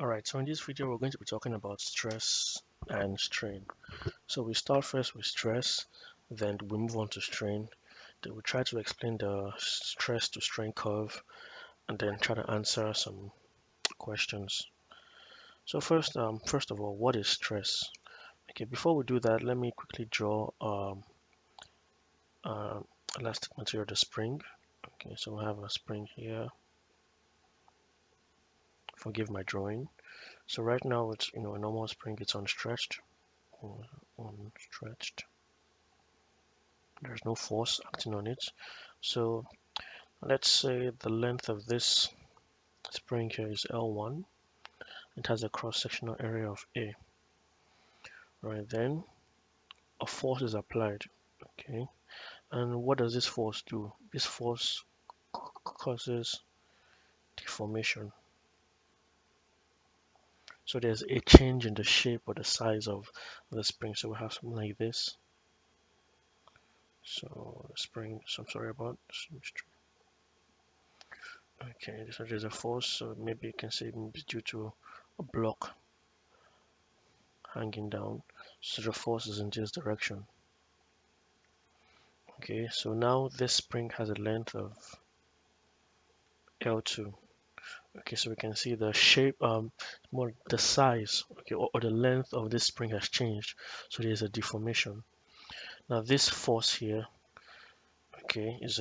Alright, so in this video we're going to be talking about stress and strain. So we start first with stress, then we move on to strain, then we try to explain the stress to strain curve, and then try to answer some questions. So first of all, what is stress? Okay, before we do that, let me quickly draw uh, elastic material, the spring. Okay, so we have a spring here. Forgive my drawing. So right now it's a normal spring, it's unstretched. Unstretched. There's no force acting on it. So let's say the length of this spring here is L1. It has a cross-sectional area of A. Right, then a force is applied. Okay, and what does this force do? This force causes deformation. So there's a change in the shape or the size of the spring. So we have something like this. So the spring, so I'm sorry about this. Okay, so there's a force, so maybe you can say it's due to a block hanging down, so the force is in this direction. Okay, so now this spring has a length of L2. Okay, so we can see the shape, more the size, okay, or the length of this spring has changed, so there's a deformation. Now this force here, okay, is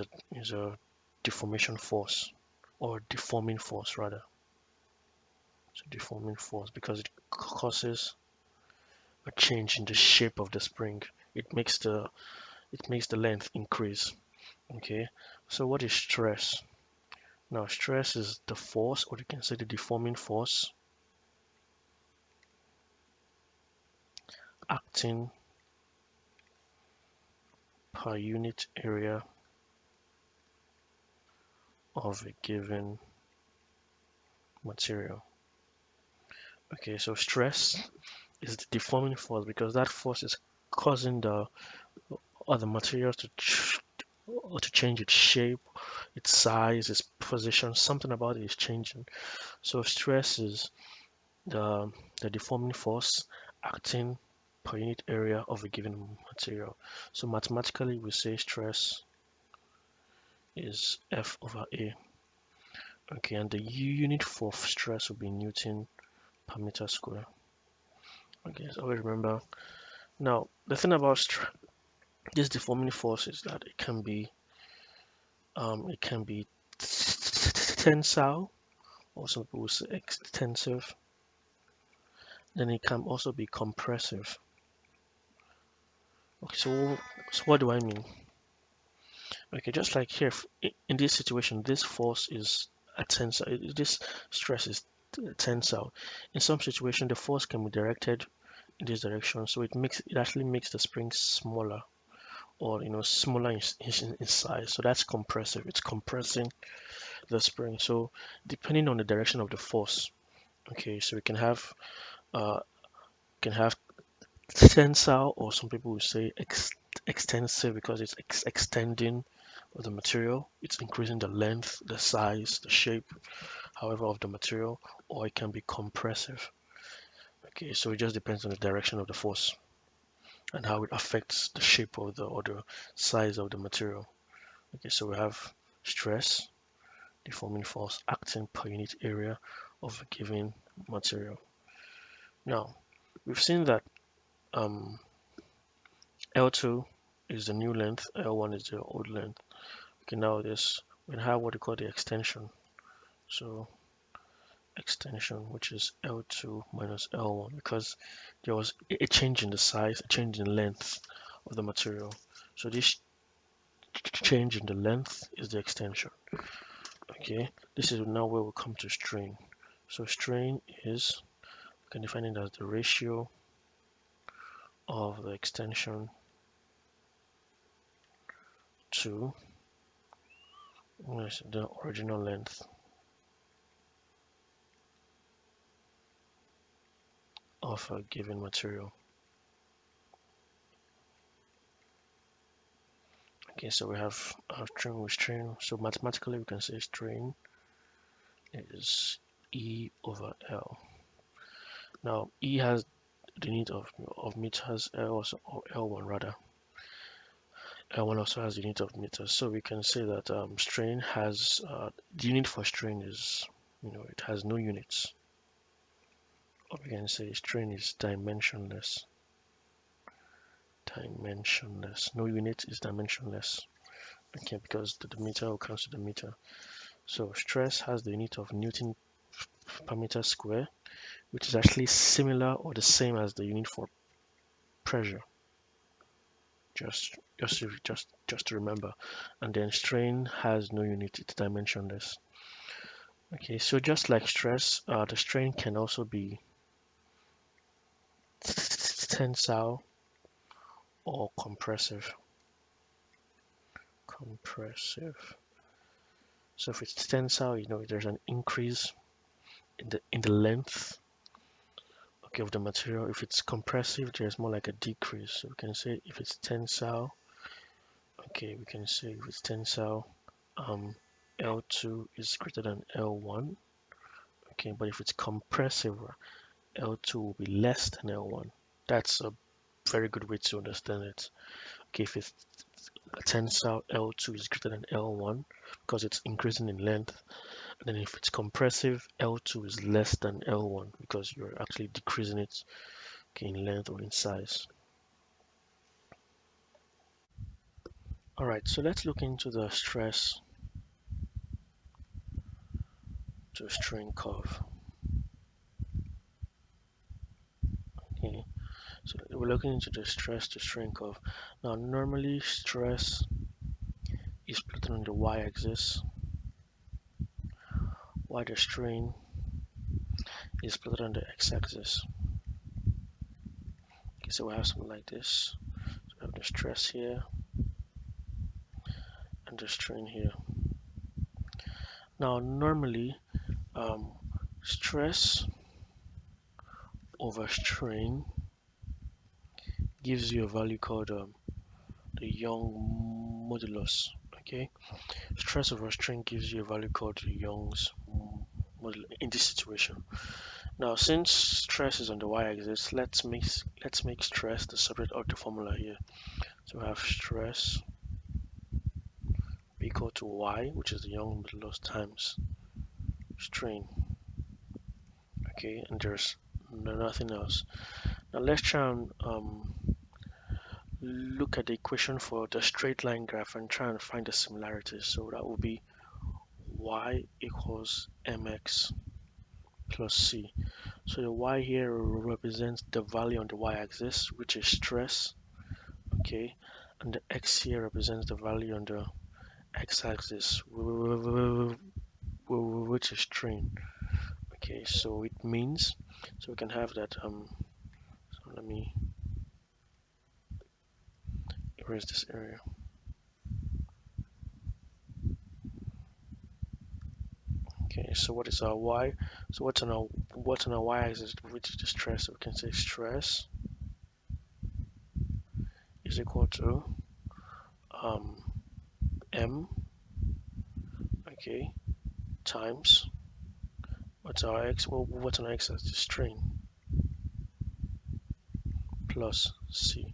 a deformation force, or deforming force rather. So deforming force because it causes a change in the shape of the spring. It makes the length increase. Okay, so what is stress? Now stress is the force, or you can say the deforming force, acting per unit area of a given material. Okay, so stress is the deforming force because that force is causing the other material to change its shape, its size, its position. Something about it is changing. So stress is the deforming force acting per unit area of a given material. So mathematically we say stress is F over A. Okay, and the unit for stress will be Newton per meter square. Okay, so always remember. Now the thing about this deforming force is that it can be tensile, or some people will say extensive. Then it can also be compressive. Okay, so what do I mean? Okay, just like here, in this situation, this force is a tensile. This stress is tensile. In some situation, the force can be directed in this direction, so it actually makes the spring smaller, or smaller in size. So that's compressive. It's compressing the spring. So depending on the direction of the force, okay, so we can have tensile, or some people will say extensive because it's extending of the material. It's increasing the length, the size, the shape, however, of the material, or it can be compressive. Okay, so it just depends on the direction of the force and how it affects the shape of or the size of the material. Okay, so we have stress, deforming force acting per unit area of a given material. Now, we've seen that um, L2 is the new length, L1 is the old length. Okay, now we have what we call the extension. So extension, which is L2 minus L1, because there was a change in the size, a change in length of the material. So this change in the length is the extension. Okay, this is now where we come to strain. So strain is, we can define it as the ratio of the extension to the original length of a given material. Okay, so we have strain with strain. So mathematically we can say strain is E over L. Now E has the unit of meters, L also, or L1 rather. L1 also has the unit of meters. So we can say that strain has the unit for strain is, it has no units. Or we can say strain is dimensionless. Dimensionless. No unit is dimensionless. Okay, because the meter will cancel the meter. So stress has the unit of Newton per meter square, which is actually similar or the same as the unit for pressure. Just to remember. And then strain has no unit, it's dimensionless. Okay, so just like stress, the strain can also be tensile or compressive. Compressive. So if it's tensile, there's an increase in the length, okay, of the material. If it's compressive, there's more like a decrease. So we can say if it's tensile, okay, we can say if it's tensile, um, L2 is greater than L1. Okay, but if it's compressive, L2 will be less than L1. That's a very good way to understand it. Okay, if it's a tensile, L2 is greater than L1 because it's increasing in length. And then if it's compressive, L2 is less than L1 because you're actually decreasing it, okay, in length or in size. All right, so let's look into the stress to strain curve. Okay, so we're looking into the stress to strain curve. Now, normally stress is plotted on the y-axis, while the strain is plotted on the x-axis. Okay, so we have something like this. So we have the stress here and the strain here. Now, normally, stress over strain gives you a value called the Young modulus. Okay, stress over strain gives you a value called the Young's modulus in this situation. Now, since stress is on the y-axis, let's make stress the subject of the formula here. So we have stress equal to y, which is the Young modulus times strain. Okay, and there's nothing else. Now let's try and look at the equation for the straight line graph and try and find the similarities. So that will be y equals mx plus c. So the y here represents the value on the y-axis, which is stress, okay, and the x here represents the value on the x-axis, which is strain. Okay, so it means, so we can have that. So let me erase this area. Okay, so what is our y? So what's on our y-axis, which is the stress? So we can say stress is equal to um, m, okay, times what's our x? Well, what's on our x-axis? Strain plus c.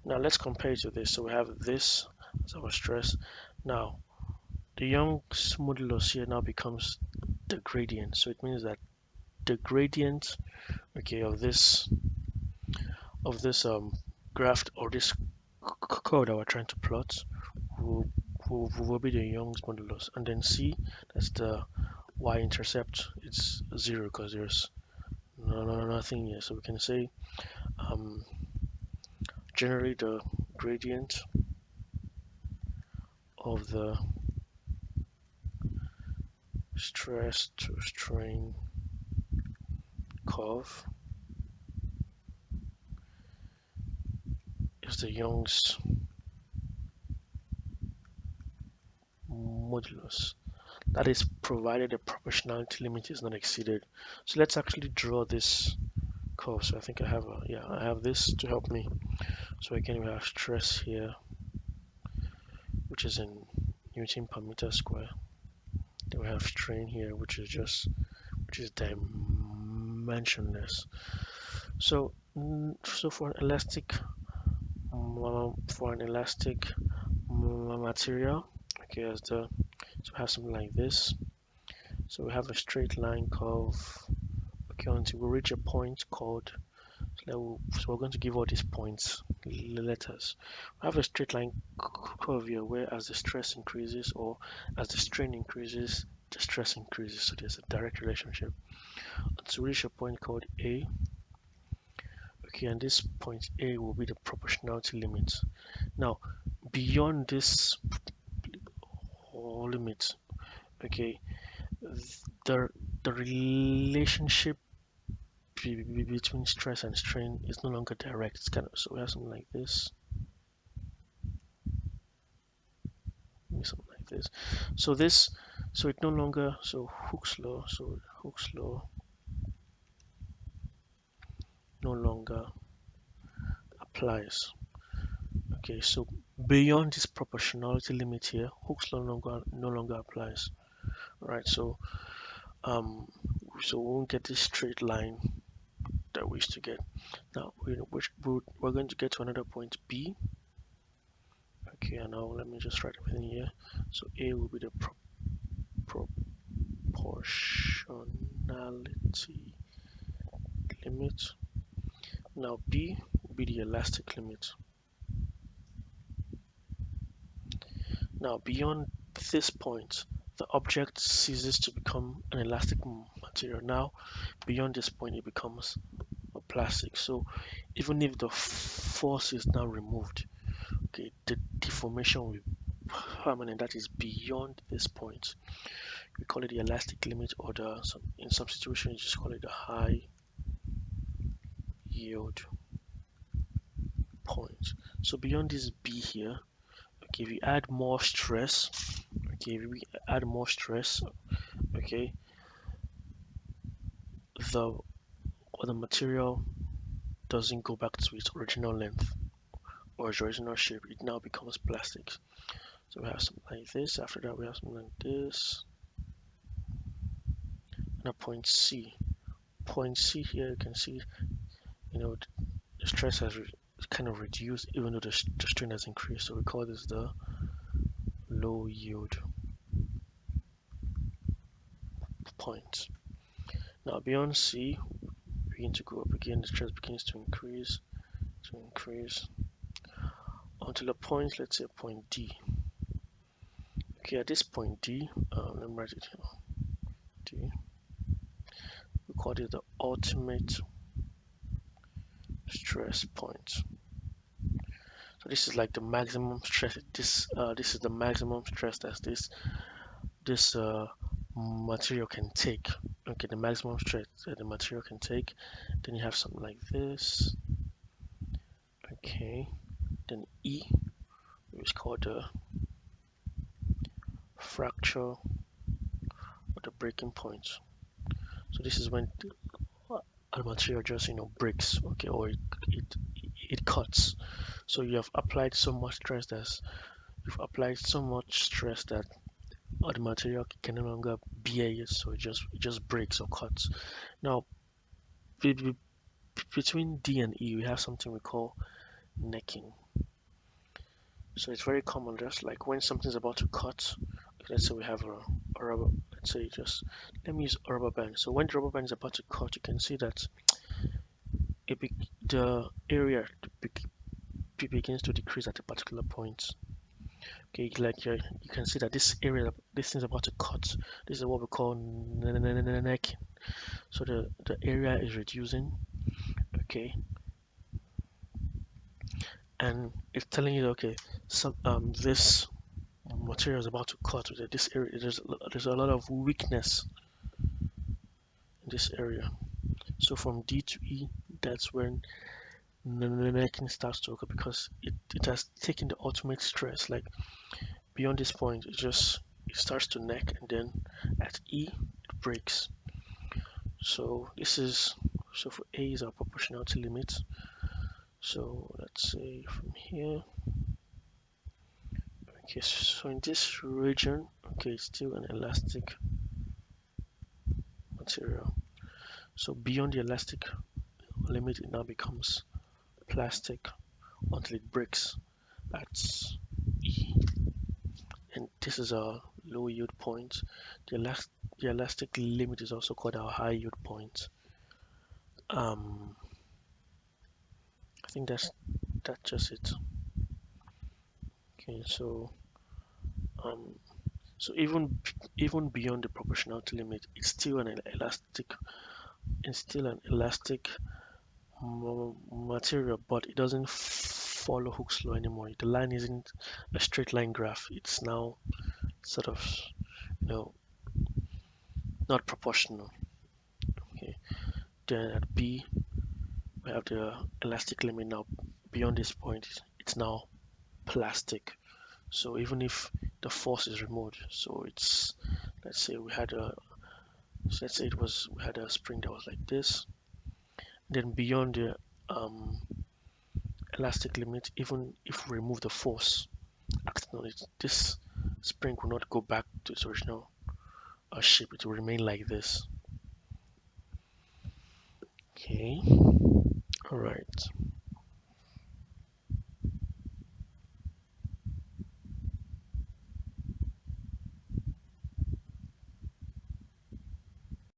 Now let's compare it to this. So we have this as our stress. Now the Young's modulus here now becomes the gradient. So it means that the gradient, okay, of this graph or this curve that we're trying to plot will, will be the Young's modulus, and then C, that's the y-intercept. It's 0 because there's nothing here. So we can say um, generally the gradient of the stress to strain curve is the Young's modulus. That is provided the proportionality limit is not exceeded. So let's actually draw this curve. So I think I have this to help me. So again, we have stress here, which is in Newton per meter square. Then we have strain here, which is mention this. So for an elastic material, okay, so we have something like this. So we have a straight line curve, okay, until we reach a point called, so we're going to give all these points letters. We have a straight line curve here where as the stress increases or as the strain increases, the stress increases. So there's a direct relationship. To reach a point called A, okay, and this point A will be the proportionality limit. Now, beyond this limit, okay, the the relationship between stress and strain is no longer direct. It's kind of, so we have something like this, something like this. So so it no longer, so Hooke's law no longer applies. Okay, so beyond this proportionality limit here, Hooke's law no longer applies. Right, um, so we won't get this straight line that we used to get. Now, we're going to get to another point B. Okay, and now let me just write everything here. So A will be the proportionality limit. Now B will be the elastic limit. Now beyond this point, the object ceases to become an elastic material. Now beyond this point, it becomes a plastic. So even if the force is now removed, okay, the deformation will be permanent. That is beyond this point. We call it the elastic limit, or in some situations you just call it the high yield point. So beyond this B here, okay, if we add more stress, okay, if we add more stress, okay, the the material doesn't go back to its original length or its original shape. It now becomes plastic. So we have something like this. After that, we have something like this. And a point C. Point C here, you can see, the stress has kind of reduced, even though the strain has increased. So we call this the low yield point. Now beyond C, we begin to go up again. The stress begins to increase until a point, let's say a point D. Okay, at this point D, let me write it here. D. We call it the ultimate stress point. So this is like the maximum stress. This is the maximum stress that this material can take. Okay, the maximum stress that the material can take. Then you have something like this. Okay, then E, which is called the fracture or the breaking point. So this is when a material just breaks, okay, or it cuts. So you have applied so much stress that the material can no longer bear it, so it just breaks or cuts. Now between D and E, we have something we call necking. So it's very common, just like when something's about to cut. Let's say we have a rubber. Let's say let me use a rubber band. So when the rubber band is about to cut, you can see that the area begins to decrease at a particular point. Okay, like you can see that this area, this thing's about to cut. This is what we call necking. So the area is reducing. Okay, and it's telling you, okay, so this material is about to cut. This area, there's a lot of weakness in this area. So from D to E, that's when necking starts to occur, because it has taken the ultimate stress. Like beyond this point, it starts to neck, and then at E it breaks. So so for A is our proportionality limit. So let's say from here, okay, so in this region, okay, it's still an elastic material. So beyond the elastic limit, it now becomes plastic until it breaks at E. And this is our low yield point. The elastic limit is also called our high yield point. Um, I think that's just it. Okay, um, so even beyond the proportionality limit, it's still an elastic material, but it doesn't follow Hooke's law anymore. The line isn't a straight line graph. It's now sort of, you know, not proportional. Okay. Then at B, we have the elastic limit now. Beyond this point, it's now plastic. So even if the force is removed, so it's, let's say we had a, so let's say it was we had a spring that was like this. Then beyond the um, elastic limit, even if we remove the force acting on it, this spring will not go back to its original shape. It will remain like this. Okay. All right.